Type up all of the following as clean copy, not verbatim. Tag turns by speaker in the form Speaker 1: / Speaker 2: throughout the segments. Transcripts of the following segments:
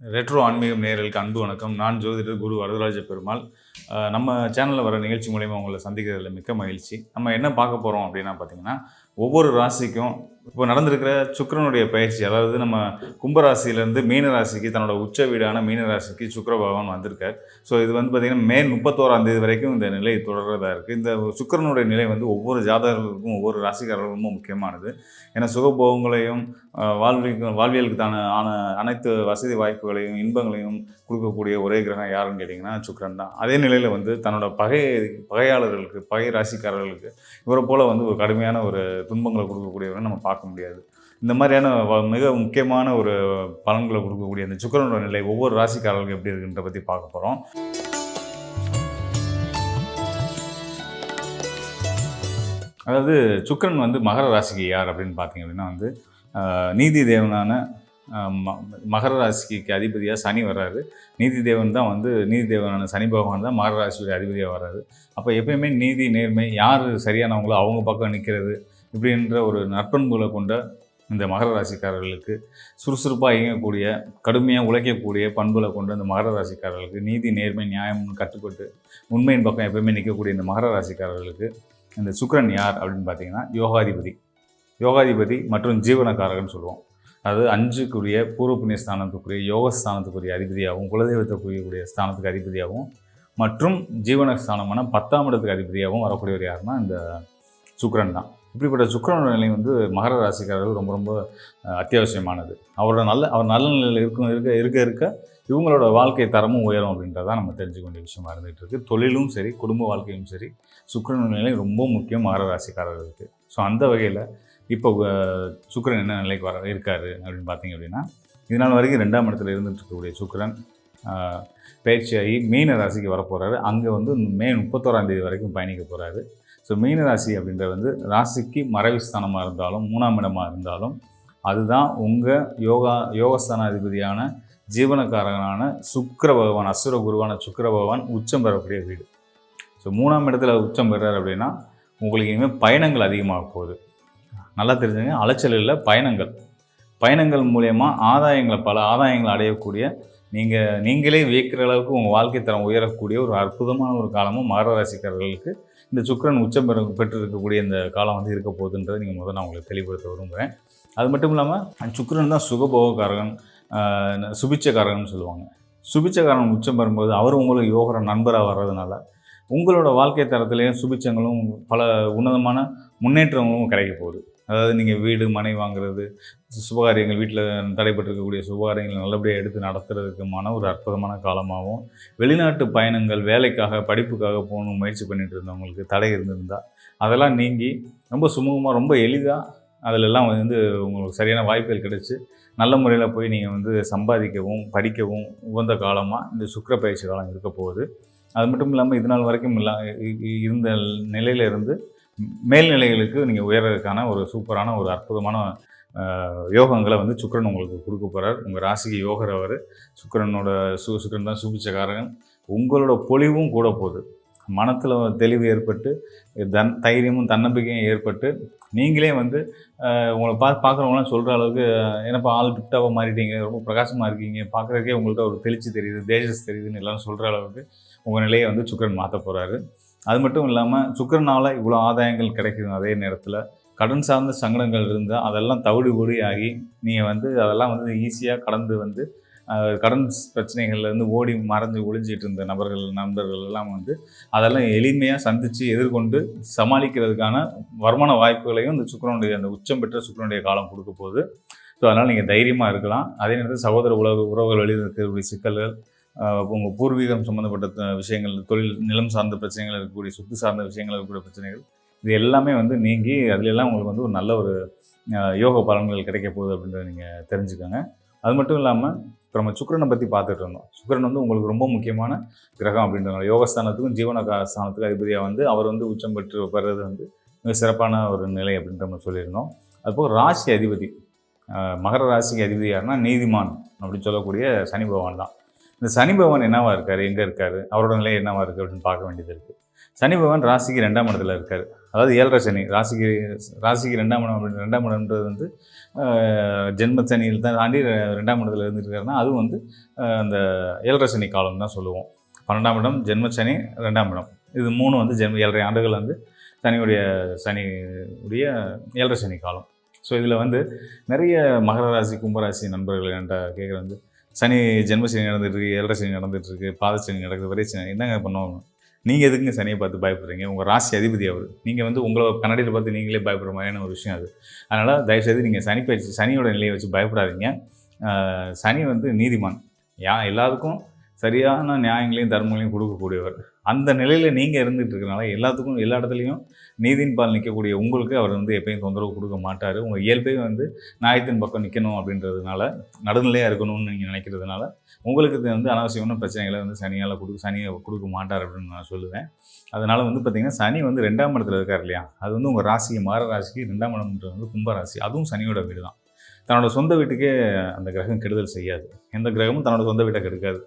Speaker 1: Retro ஆன்மீகம் நேயர்களுக்கு அன்பு வணக்கம். நான் ஜோதிடர் குரு வரதராஜ பெருமாள். நம்ம சேனலில் வர நிகழ்ச்சி மூலயமா உங்களை சந்திக்கிறதுல மிக்க மகிழ்ச்சி. நம்ம என்ன பார்க்க போகிறோம் அப்படின்னா பார்த்தீங்கன்னா, ஒவ்வொரு ராசிக்கும் இப்போ நடந்திருக்கிற சுக்கிரனுடைய பயிற்சி, அதாவது நம்ம கும்பராசியிலேருந்து மீன ராசிக்கு தன்னோட உச்ச வீடான மீன ராசிக்கு சுக்கிர பகவான் வந்திருக்கார். ஸோ இது வந்து பார்த்திங்கன்னா மே 31ஆம் தேதி வரைக்கும் இந்த நிலை தொடர்றதா இருக்குது. இந்த சுக்கிரனுடைய நிலை வந்து ஒவ்வொரு ஜாதகர்களுக்கும் ஒவ்வொரு ராசிக்காரர்களுக்கும் முக்கியமானது. ஏன்னா சுகபோகங்களையும் வாழ்வியலுக்கு ஆன அனைத்து வசதி வாய்ப்புகளையும் இன்பங்களையும் கொடுக்கக்கூடிய ஒரே கிரகம் யாருன்னு கேட்டிங்கன்னா சுக்கிரன் தான். அதே நிலையில் வந்து தன்னோட பகையாளர்களுக்கு பகை ராசிக்காரர்களுக்கு இவரை போல் வந்து ஒரு கடுமையான ஒரு துன்பங்களை கொடுக்கக்கூடியவரை நம்ம பார்க்க முடியாது. இந்த மாதிரியான மிக முக்கியமான ஒரு பலன்களை கொடுக்கக்கூடிய அந்த சுக்கிரனோட நிலை ஒவ்வொரு ராசிக்காரர்களுக்கும் எப்படி இருக்குன்ற பற்றி பார்க்க போகிறோம். அதாவது சுக்கிரன் வந்து மகர ராசிக்கு யார் அப்படின்னு பார்த்தீங்க அப்படின்னா வந்து நீதி தேவனான மகர ராசிக்கு அதிபதியாக சனி வர்றாரு. நீதி தேவன் தான் வந்து நீதி தேவனான சனி பகவான் தான் மகர ராசியுடைய அதிபதியாக வர்றாரு. அப்போ எப்பயுமே நீதி நேர்மை யார் சரியானவங்களோ அவங்க பக்கம் நிற்கிறது இப்படின்ற ஒரு நற்பண்புகளை கொண்ட இந்த மகர ராசிக்காரர்களுக்கு சுறுசுறுப்பாக இயங்கக்கூடிய கடுமையாக உழைக்கக்கூடிய பண்புகளை கொண்ட இந்த மகர ராசிக்காரர்களுக்கு நீதி நேர்மை நியாயம்னு கட்டுப்பட்டு உண்மையின் பக்கம் எப்பயுமே நிற்கக்கூடிய இந்த மகர ராசிக்காரர்களுக்கு இந்த சுக்கிரன் யார் அப்படின்னு பார்த்தீங்கன்னா யோகாதிபதி மற்றும் ஜீவனக்காரகன்னு சொல்லுவோம். அதாவது 5க்குரிய பூர்வ புண்ணிய ஸ்தானத்துக்குரிய யோகஸ்தானத்துக்குரிய அதிபதியாகவும் குலதெய்வத்துக்குரிய ஸ்தானத்துக்கு அதிபதியாகவும் மற்றும் ஜீவன ஸ்தானமான 10ஆம் இடத்துக்கு அதிபதியாகவும் வரக்கூடியவர் யாருன்னா இந்த சுக்கிரன் தான். இப்படிப்பட்ட சுக்கிரனோட நிலை வந்து மகர ராசிக்காரர்கள் ரொம்ப ரொம்ப அத்தியாவசியமானது. அவர் நல்ல நிலையில் இருக்க இவங்களோட வாழ்க்கை தரமும் உயரும் அப்படின்றதான் நம்ம தெரிஞ்சுக்க வேண்டிய விஷயமா இருந்துகிட்டு இருக்குது. தொழிலும் சரி குடும்ப வாழ்க்கையும் சரி சுக்கிரன் நிலை ரொம்ப முக்கியம் மகர ராசிக்காரர்களுக்கு. ஸோ அந்த வகையில் இப்போ சுக்கிரன் என்ன நிலைக்கு இருக்காரு அப்படின்னு பார்த்தீங்க அப்படின்னா, இதனால் வரைக்கும் 2ஆம் இடத்துல இருந்துட்டு இருக்கக்கூடிய சுக்கிரன் பயிற்சியாகி மீன ராசிக்கு வரப்போகிறாரு. அங்கே வந்து மே 31ஆம் தேதி வரைக்கும் பயணிக்க போகிறாரு. ஸோ மீன ராசி அப்படின்றது வந்து ராசிக்கு மறைவு ஸ்தானமாக இருந்தாலும் 3ஆம் இடமாக இருந்தாலும் அதுதான் உங்கள் யோகஸ்தான அதிபதியான ஜீவனக்காரகனான சுக்கிர பகவான், அசுர குருவான சுக்கிர பகவான் உச்சம் பெறக்கூடிய வீடு. ஸோ 3ஆம் இடத்துல உச்சம் பெறார் அப்படின்னா உங்களுக்கு இனிமேல் பயணங்கள் அதிகமாக போகுது. நல்லா தெரிஞ்சுங்க, அலைச்சல் இல்லை, பயணங்கள் மூலயமா பல ஆதாயங்களை அடையக்கூடிய நீங்களே வியக்கிற அளவுக்கு உங்கள் வாழ்க்கை தரம் உயரக்கூடிய ஒரு அற்புதமான ஒரு காலமும் மகர ராசிக்காரர்களுக்கு இந்த சுக்கிரன் உச்சம் பெற்றிருக்கக்கூடிய இந்த காலம் வந்து இருக்க போகுதுன்றதை நீங்கள் முதல்ல நான் உங்களுக்கு தெளிவுபடுத்த விரும்புகிறேன். அது மட்டும் இல்லாமல் சுக்கிரன் தான் சுகபோகக்காரகன், சுபிச்சக்காரகன் சொல்லுவாங்க. சுபிச்சக்காரன் உச்சம் பெறும்போது அவர் உங்களுக்கு யோகர நண்பராக வர்றதுனால உங்களோட வாழ்க்கை தரத்துலேயும் சுபிச்சங்களும் பல உன்னதமான முன்னேற்றங்களும் கிடைக்க போகுது. அதாவது நீங்கள் வீடு மனை வாங்குறது, சுபகாரியங்கள், வீட்டில் தடைப்பட்டிருக்கக்கூடிய சுபகாரியங்கள் நல்லபடியாக எடுத்து நடத்துறதுக்குமான ஒரு அற்புதமான காலமாகவும், வெளிநாட்டு பயணங்கள் வேலைக்காக படிப்புக்காக போகணும் முயற்சி பண்ணிட்டு இருந்தவங்களுக்கு தடை இருந்திருந்தால் அதெல்லாம் நீங்கி ரொம்ப சுமூகமாக ரொம்ப எளிதாக அதிலெல்லாம் வந்து உங்களுக்கு சரியான வாய்ப்புகள் கிடைச்சி நல்ல முறையில் போய் நீங்கள் வந்து சம்பாதிக்கவும் படிக்கவும் உகந்த காலமாக இந்த சுக்கிர பயிற்சி காலம் இருக்க போகுது. அது மட்டும் இல்லாமல் இதனால் வரைக்கும் இருந்த நிலையிலிருந்து மேல்நிலைகளுக்கு நீங்கள் உயர்றதுக்கான ஒரு சூப்பரான ஒரு அற்புதமான யோகங்களை வந்து சுக்கிரன் உங்களுக்கு கொடுக்க போகிறார். உங்கள் ராசிக்கு யோகர் அவர் சுக்கிரன் தான் சுபிச்சக்காரகன். உங்களோட பொலிவும் கூட போகுது. மனத்தில் தெளிவு ஏற்பட்டு தைரியமும் தன்னம்பிக்கையும் ஏற்பட்டு நீங்களே வந்து உங்களை பார்க்குறவங்களாம் சொல்கிற அளவுக்கு என்னப்பா ஆள் டிப்டாவாக மாறிட்டீங்க, ரொம்ப பிரகாசமாக இருக்கீங்க, பார்க்குறதுக்கே உங்கள்கிட்ட ஒரு தெளிச்சு தெரியுது, தேஜஸ் தெரியுதுன்னு எல்லாம் சொல்கிற அளவுக்கு உங்கள் நிலையை வந்து சுக்கிரன் மாற்ற போகிறாரு. அது மட்டும் இல்லாமல் சுக்கிரனால் இவ்வளோ ஆதாயங்கள் கிடைக்குது. அதே நேரத்தில் கடன் சார்ந்த சங்கடங்கள் இருந்தால் அதெல்லாம் தவிடுபொடி ஆகி நீங்கள் வந்து அதெல்லாம் வந்து ஈஸியாக கடந்து வந்து கடன் பிரச்சனைகள்லேருந்து ஓடி மறைஞ்சு ஒளிஞ்சிட்டு இருந்த நண்பர்கள் எல்லாம் வந்து அதெல்லாம் எளிமையாக சந்தித்து எதிர்கொண்டு சமாளிக்கிறதுக்கான வருமான வாய்ப்புகளையும் இந்த சுக்கிரனுடைய அந்த உச்சம் பெற்ற சுக்கிரனுடைய காலம் கொடுக்க போகுது. ஸோ அதனால் நீங்கள் தைரியமாக இருக்கலாம். அதே நேரத்தில் சகோதர உறவுகள் வெளியில் இருக்கக்கூடிய சிக்கல்கள், உங்கள் பூர்வீகம் சம்மந்தப்பட்ட விஷயங்கள், தொழில் நிலம் சார்ந்த பிரச்சனைகள் இருக்கக்கூடிய சொத்து சார்ந்த விஷயங்கள் இருக்கக்கூடிய பிரச்சனைகள், இது எல்லாமே வந்து நீங்கி அதிலெல்லாம் உங்களுக்கு வந்து ஒரு நல்ல ஒரு யோக பலன்கள் கிடைக்க போகுது அப்படின்றத நீங்கள் தெரிஞ்சுக்கோங்க. அது மட்டும் இல்லாமல் இப்போ நம்ம சுக்கிரனை பற்றி பார்த்துட்டு இருந்தோம். சுக்கிரன் வந்து உங்களுக்கு ரொம்ப முக்கியமான கிரகம் அப்படின்றதுனால யோகஸ்தானத்துக்கும் ஜீவனஸ்தானத்துக்கும் அதிபதியாக வந்து அவர் வந்து உச்சம் பெற்று பெறுறது வந்து மிக சிறப்பான ஒரு நிலை அப்படின்ற நம்ம சொல்லியிருந்தோம். அதுபோக ராசி அதிபதி மகர ராசிக்கு அதிபதி யாருன்னா நீதிமான் அப்படின்னு சொல்லக்கூடிய சனி பகவான் தான். இந்த சனி பகவான் என்னவாக இருக்கார், எங்கே இருக்கார், அவரோட நிலை என்னவாக இருக்குது அப்படின்னு பார்க்க வேண்டியது இருக்குது. சனி பகவான் ராசிக்கு 2ஆம் இடத்துல இருக்கார். அதாவது 7.5 சனி. ராசிக்கு 2ஆம் இடம் அப்படின்னு 2ஆம் இடம்ன்றது வந்து ஜென்ம சனியில் தான் தாண்டி 2ஆம் இடத்துல இருந்துட்டு இருக்காருன்னா அது வந்து அந்த 7.5 சனி காலம் தான் சொல்லுவோம். 12ஆம் இடம் ஜென்ம சனி, 2ஆம் இடம் இது 3 வந்து 7.5 ஆண்டுகள் வந்து சனியுடைய 7.5 சனி காலம். ஸோ இதில் வந்து நிறைய மகர ராசி, கும்பராசி நண்பர்கள் என்கிட்ட கேட்குறது வந்து சனி ஜென்ம சனி நடந்துகிட்ருக்கு, 7.5 சனி நடந்துகிட்ருக்கு, பாத சனி நடக்குது, வரை சனி என்னங்க பண்ணுவாங்க? நீங்கள் எதுக்குங்க சனியை பார்த்து பயப்படுறீங்க? உங்கள் ராசி அதிபதி அவர். நீங்கள் வந்து உங்களை கண்ணாடியில் பார்த்து நீங்களே பயப்படுற மாதிரியான ஒரு விஷயம் அது. அதனால் தயவுசெய்து நீங்கள் சனி பயிற்சி சனியோட நிலையை வச்சு பயப்படாதீங்க. சனி வந்து நீதிமான். எல்லாத்துக்கும் சரியான நியாயங்களையும் தர்மங்களையும் கொடுக்கக்கூடியவர். அந்த நிலையில் நீங்கள் இருந்துகிட்டு இருக்கிறனால எல்லாத்துக்கும் எல்லா இடத்துலையும் நீதியின் பால் நிற்கக்கூடிய உங்களுக்கு அவர் வந்து எப்பயும் தொந்தரவு கொடுக்க மாட்டார். உங்கள் இயல்பே வந்து நியாயத்தின் பக்கம் நிற்கணும் அப்படின்றதுனால, நடுநிலையாக இருக்கணும்னு நீங்கள் நினைக்கிறதுனால உங்களுக்கு இது வந்து அனாவசியமான பிரச்சனைகளை வந்து சனியை கொடுக்க மாட்டார் அப்படின்னு நான் சொல்லுவேன். அதனால் வந்து பார்த்திங்கன்னா சனி வந்து 2ஆம் இடத்துல இருக்கார் இல்லையா, அது வந்து உங்கள் ராசிக்கு மகர ராசிக்கு 2ஆம் இடம்ன்றது வந்து கும்பராசி. அதுவும் சனியோட வீடு தான். தன்னோட சொந்த வீட்டுக்கே அந்த கிரகம் கெடுதல் செய்யாது. எந்த கிரகமும் தன்னோட சொந்த வீட்டை கெடுக்காது.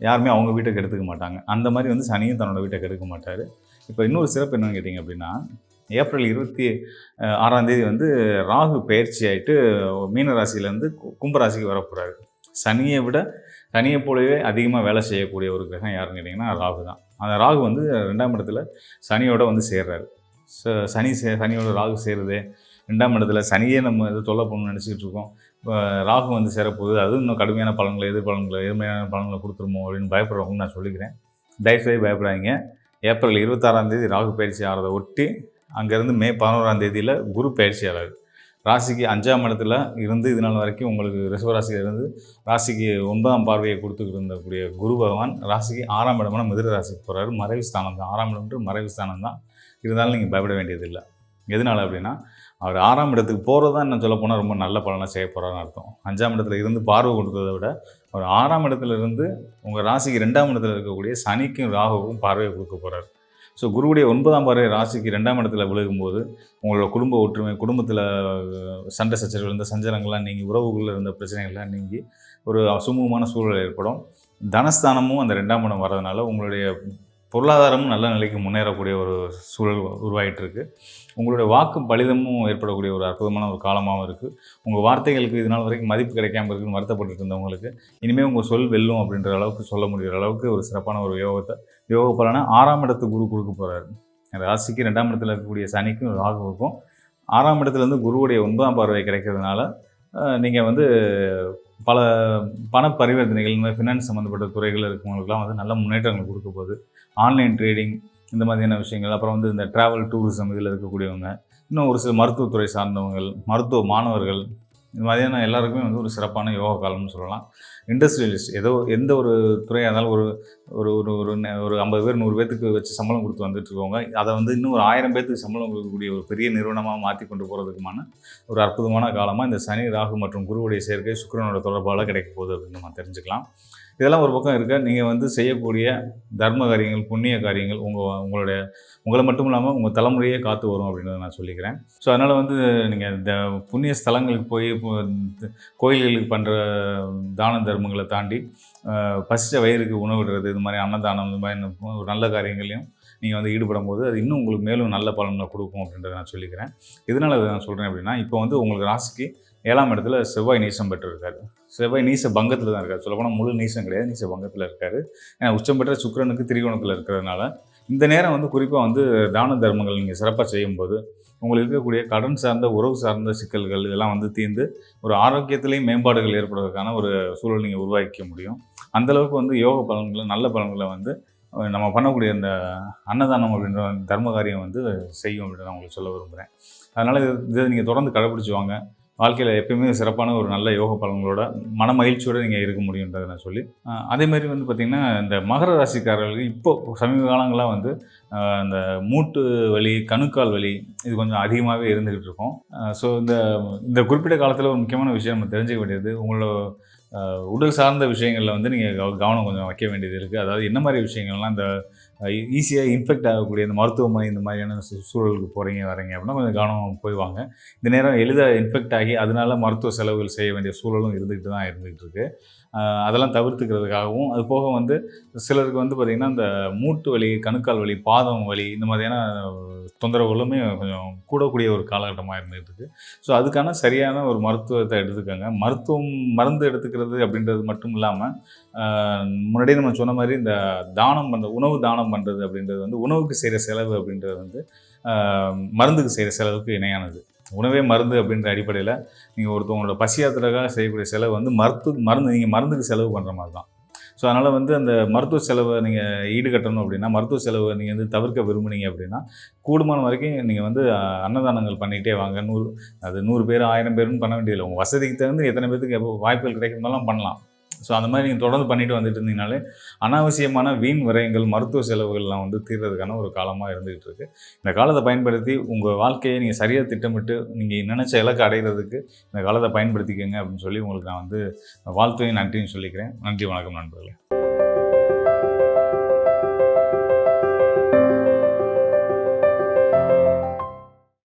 Speaker 1: யாருமே அவங்க வீட்டை கெடுத்துக்க மாட்டாங்க. அந்த மாதிரி வந்து சனியும் தன்னோட வீட்டை கெடுக்க மாட்டார். இப்போ இன்னொரு சிறப்பு என்னென்னு கேட்டிங்க அப்படின்னா, ஏப்ரல் 26ஆம் தேதி வந்து ராகு பயிற்சி ஆகிட்டு மீன ராசியிலேருந்து கும்பராசிக்கு வரப்போகிறாரு. சனியை போலவே அதிகமாக வேலை செய்யக்கூடிய ஒரு கிரகம் யாருன்னு கேட்டிங்கன்னா ராகு தான். அந்த ராகு வந்து 2ஆம் இடத்துல சனியோட வந்து சேர்றாரு. சனியோட ராகு சேருது 2ஆம் இடத்துல. சனியே நம்ம எது தொல்லை பண்ணணும்னு நினச்சிக்கிட்டு இருக்கோம். ராகு வந்து சேரப்போகுது, அது இன்னும் கடுமையான பலன்களை எதிர்மையான பலன்களை கொடுத்துருமோ அப்படின்னு பயப்படுறவங்க நான் சொல்லிக்கிறேன். தயவுசெய்து பயப்படாதீங்க. ஏப்ரல் 26ஆம் தேதி ராகு பயிற்சி ஆகிறத ஒட்டி அங்கேருந்து மே 11ஆம் தேதியில் குரு பயிற்சி ஆகிறாரு. ராசிக்கு 5ஆம் இடத்துல இருந்து இது நாள் வரைக்கும் உங்களுக்கு ரிஷபராசியிலிருந்து ராசிக்கு 9ஆம் பார்வையை கொடுத்துக்கிட்டு இருந்தக்கூடிய குரு பகவான் ராசிக்கு 6ஆம் இடமான மிதுன ராசிக்கு போகிறாரு. மறைவு ஸ்தானம் தான். 6ஆம் இடம்ன்ற மறைவு ஸ்தானம் தான். இருந்தாலும் நீங்கள் பயப்பட வேண்டியதில்லை. எதனால் அப்படின்னா, அவர் 6ஆம் இடத்துக்கு போகிறது தான் இன்னும் சொல்லப்போனால் ரொம்ப நல்ல பலனை செய்ய போகிறான்னு அர்த்தம். 5ஆம் இடத்துல இருந்து பார்வை கொடுத்ததை விட அவர் 6ஆம் இடத்துல இருந்து உங்கள் ராசிக்கு 2ஆம் இடத்துல இருக்கக்கூடிய சனிக்கும் ராகுவுக்கும் பார்வையை கொடுக்க போகிறார். ஸோ குருவுடைய 9ஆம் பார்வை ராசிக்கு 2ஆம் இடத்துல விழுகும்போது உங்களோட குடும்ப ஒற்றுமை, குடும்பத்தில் சண்டை சச்சரவுகள், இந்த சஞ்சலங்கள்லாம் நீங்கி, உறவுகளில் இருந்த பிரச்சனைகள்லாம் நீங்கி ஒரு சுமூகமான சூழல் ஏற்படும். தனஸ்தானமும் அந்த 2ஆம் இடம் வர்றதுனால உங்களுடைய பொருளாதாரமும் நல்ல நிலைக்கு முன்னேறக்கூடிய ஒரு சூழல் உருவாகிட்டு இருக்குது. உங்களுடைய வாக்கும் பலிதமும் ஏற்படக்கூடிய ஒரு அற்புதமான ஒரு காலமாகவும் இருக்குது. உங்கள் வார்த்தைகளுக்கு இது நாள் வரைக்கும் மதிப்பு கிடைக்காம இருக்குன்னு வருத்தப்பட்டு இருந்தவங்களுக்கு இனிமேல் உங்கள் சொல் வெல்லும் அப்படின்ற அளவுக்கு சொல்ல முடிகிற அளவுக்கு ஒரு சிறப்பான ஒரு யோக பலனை 6ஆம் இடத்துக்கு குரு கொடுக்க போகிறாரு. ராசிக்கு 2ஆம் இடத்துல இருக்கக்கூடிய சனிக்கும் ராகுவுக்கும் 6ஆம் இடத்துலேருந்து குருவுடைய 9ஆம் பார்வை கிடைக்கிறதுனால நீங்கள் வந்து பல பண பரிவர்த்தனைகள், இந்த மாதிரி ஃபினான்ஸ் சம்மந்தப்பட்ட துறைகள் இருக்கவங்களுக்குலாம் வந்து நல்ல முன்னேற்றங்கள் கொடுக்க போகுது. ஆன்லைன் ட்ரேடிங் இந்த மாதிரியான விஷயங்கள், அப்புறம் வந்து இந்த ட்ராவல் டூரிசம் இதில் இருக்கக்கூடியவங்க, இன்னும் ஒரு சில மருத்துவத்துறை சார்ந்தவங்கள், மருத்துவ மாணவர்கள், இந்த மாதிரியான எல்லாருக்குமே வந்து ஒரு சிறப்பான யோகா காலம்னு சொல்லலாம். இண்டஸ்ட்ரியலிஸ்ட் எந்த ஒரு துறையாக இருந்தாலும் ஒரு ஒரு ஒரு 50 பேர் 100 பேர்த்துக்கு வச்சு சம்பளம் கொடுத்து வந்துட்டுருக்கவங்க அதை வந்து இன்னும் ஒரு 1000 பேர்த்துக்கு சம்பளம் கொடுக்கக்கூடிய ஒரு பெரிய நிறுவனமாக மாற்றி கொண்டு போகிறதுக்குமான ஒரு அற்புதமான காலமாக இந்த சனி, ராகு மற்றும் குருவுடைய சேர்க்கை சுக்கிரனோட தொடர்பால் கிடைக்க போகுது அப்படின்னு நம்ம தெரிஞ்சுக்கலாம். இதெல்லாம் ஒரு பக்கம் இருக்க, நீங்கள் வந்து செய்யக்கூடிய தர்ம காரியங்கள், புண்ணிய காரியங்கள் உங்களை மட்டும் இல்லாமல் உங்கள் தலைமுறையே காத்து வரும் அப்படின்றத நான் சொல்லிக்கிறேன். ஸோ அதனால் வந்து நீங்கள் இந்த புண்ணிய ஸ்தலங்களுக்கு போய் கோயில்களுக்கு பண்ணுற தான தர்மங்களை தாண்டி பசித்த வயிறுக்கு உணவிடுறது, இது மாதிரி அன்னதானம், இது மாதிரி ஒரு நல்ல காரியங்களையும் நீங்கள் வந்து ஈடுபடும் போது அது இன்னும் உங்களுக்கு மேலும் நல்ல பலன்களை கொடுக்கும் அப்படின்றத நான் சொல்லிக்கிறேன். இதனால் அதை நான் சொல்கிறேன் அப்படின்னா, இப்போ வந்து உங்களுக்கு ராசிக்கு 7ஆம் இடத்துல செவ்வாய் நீசம் பெற்றிருக்காரு. செவ்வாய் நீச பங்கத்தில் தான் இருக்கார். சொல்லப்போனால் முழு நீசம் கிடையாது, நீச பங்கத்தில் இருக்கார். ஏன்னா உச்சம் பெற்ற சுக்கிரனுக்கு திரிகோணத்தில் இருக்கிறதுனால இந்த நேரம் வந்து குறிப்பாக வந்து தான தர்மங்கள் நீங்கள் சிறப்பாக செய்யும்போது உங்களுக்கு இருக்கக்கூடிய கடன் சார்ந்த, உறவு சார்ந்த சிக்கல்கள் இதெல்லாம் வந்து தீர்ந்து ஒரு ஆரோக்கியத்திலையும் மேம்பாடுகள் ஏற்படுவதற்கான ஒரு சூழல் நீங்கள் உருவாக்கிக்க முடியும். அந்தளவுக்கு வந்து யோக பலன்களை, நல்ல பலன்களை வந்து நம்ம பண்ணக்கூடிய இந்த அன்னதானம் அப்படின்ற தர்ம காரியம் வந்து செய்யும் அப்படின்னு நான் உங்களுக்கு சொல்ல விரும்புகிறேன். அதனால் இதை நீங்கள் தொடர்ந்து கடைப்பிடிச்சு வாங்க. வாழ்க்கையில் எப்பயுமே சிறப்பான ஒரு நல்ல யோக பலன்களோட மன மகிழ்ச்சியோடு நீங்கள் இருக்க முடியுன்றதை நான் சொல்லி, அதேமாதிரி வந்து பார்த்திங்கன்னா இந்த மகர ராசிக்காரர்களுக்கு இப்போது சமீப காலங்களாக வந்து இந்த மூட்டு வலி, கணுக்கால் வலி இது கொஞ்சம் அதிகமாகவே இருந்துக்கிட்டு இருக்கும். ஸோ இந்த குறிப்பிட்ட காலத்தில் ஒரு முக்கியமான விஷயம் நம்ம தெரிஞ்சுக்க வேண்டியது, உங்களோட உடல் சார்ந்த விஷயங்களில் வந்து நீங்கள் கவனம் கொஞ்சம் வைக்க வேண்டியது இருக்குது. அதாவது என்ன மாதிரி விஷயங்கள்லாம் இந்த ஈஸியாக இன்ஃபெக்ட் ஆகக்கூடிய இந்த மருத்துவமனை இந்த மாதிரியான சூழலுக்கு போகிறீங்க வரீங்க அப்படின்னா கொஞ்சம் கவனம் போய் வாங்க. இந்த நேரம் எளிதாக இன்ஃபெக்ட் ஆகி அதனால மருத்துவ செலவுகள் செய்ய வேண்டிய சூழலும் இருந்துக்கிட்டு தான் இருந்துகிட்டு இருக்கு. அதெல்லாம் தவிர்த்துக்கிறதுக்காகவும், அது போக வந்து சிலருக்கு வந்து பார்த்திங்கன்னா, இந்த மூட்டு வலி, கணுக்கால் வலி, பாதம் வலி இந்த மாதிரியான தொந்தரவுகளுமே கொஞ்சம் கூடக்கூடிய ஒரு காலகட்டமாக இருந்துகிட்டு இருக்கு. ஸோ அதுக்கான சரியான ஒரு மருத்துவத்தை எடுத்துக்கோங்க. மருந்து எடுத்துக்கிறது அப்படின்றது மட்டும் இல்லாமல், முன்னாடியே நம்ம சொன்ன மாதிரி இந்த உணவு தானம் பண்ணுறது அப்படின்றது வந்து உணவுக்கு செய்கிற செலவு அப்படின்றது வந்து மருந்துக்கு செய்கிற செலவுக்கு இணையானது. உணவே மருந்து அப்படின்ற அடிப்படையில் நீங்கள் ஒருத்தவங்களோட பசியாத்துறதுக்காக செய்யக்கூடிய செலவு வந்து நீங்கள் மருந்துக்கு செலவு பண்ணுற மாதிரி தான். ஸோ அதனால் வந்து அந்த மருத்துவ செலவை நீங்கள் ஈடுகட்டணும் அப்படின்னா, மருத்துவ செலவை நீங்கள் வந்து தவிர்க்க விரும்புனீங்க அப்படின்னா, கூடுமான வரைக்கும் நீங்கள் வந்து அன்னதானங்கள் பண்ணிகிட்டே வாங்க. 100 பேர் 1000 பேருன்னு பண்ண வேண்டியதில்லை. உங்கள் வசதிக்கு தகுந்து எத்தனை பேருக்கு எப்போ வாய்ப்புகள் கிடைக்கிறதாலும் பண்ணலாம். ஸோ அந்த மாதிரி நீங்கள் தொடர்ந்து பண்ணிட்டு வந்துட்டு இருந்தீங்கனாலே, அனாவசியமான வீண் விரயங்கள், மருத்துவ செலவுகள்லாம் வந்து தீர்றதுக்கான ஒரு காலமாக இருந்துகிட்டு இருக்கு. இந்த காலத்தை பயன்படுத்தி உங்கள் வாழ்க்கையை நீங்கள் சரியாக திட்டமிட்டு நீங்கள் நினச்ச இலக்கை அடைகிறதுக்கு இந்த காலத்தை பயன்படுத்திக்கங்க அப்படின்னு சொல்லி உங்களுக்கு நான் வந்து வாழ்த்தையும் நன்றியும் சொல்லிக்கிறேன். நன்றி, வணக்கம் நண்பர்களே.